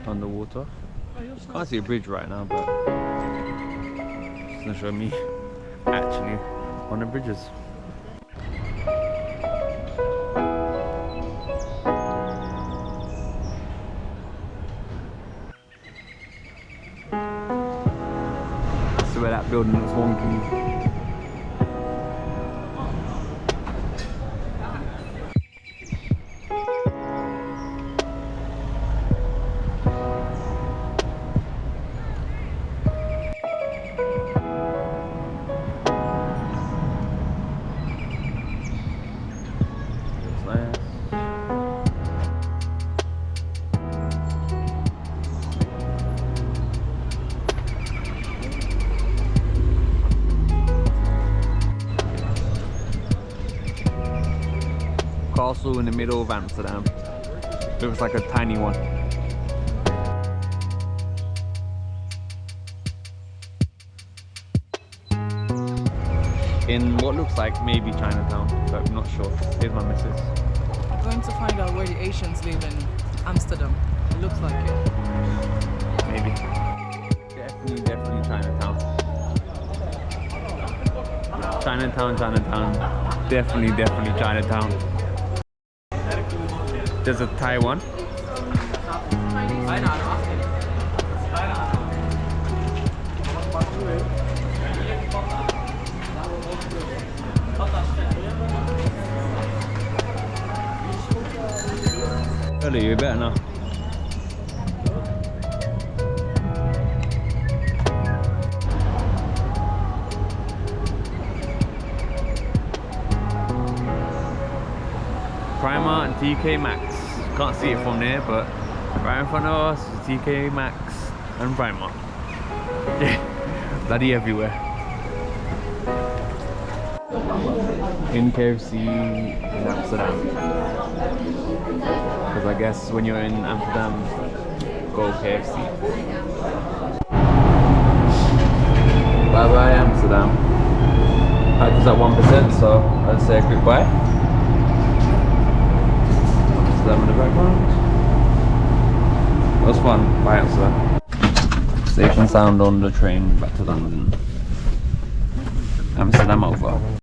underwater. Can't see a bridge right now, but it's gonna show me actually on the bridges. So where that building looks wonky. Castle in the middle of Amsterdam. Looks like a tiny one. In what looks like maybe Chinatown, but I'm not sure. Here's my missus. I'm going to find out where the Asians live in Amsterdam. It looks like it. Maybe. Definitely Chinatown. Chinatown. Definitely Chinatown. There's a Taiwan. Really, you better now. Primark and TK Maxx. Can't see it from there, but right in front of us is TK Maxx and Primark. Yeah, bloody everywhere. In KFC in Amsterdam. Because I guess when you're in Amsterdam, go KFC. Bye bye Amsterdam. It's at 1%, so let's say a quick bye. Amsterdam in the background. That was fun. Bye Amsterdam. Station sound on the train back to London. Amsterdam over.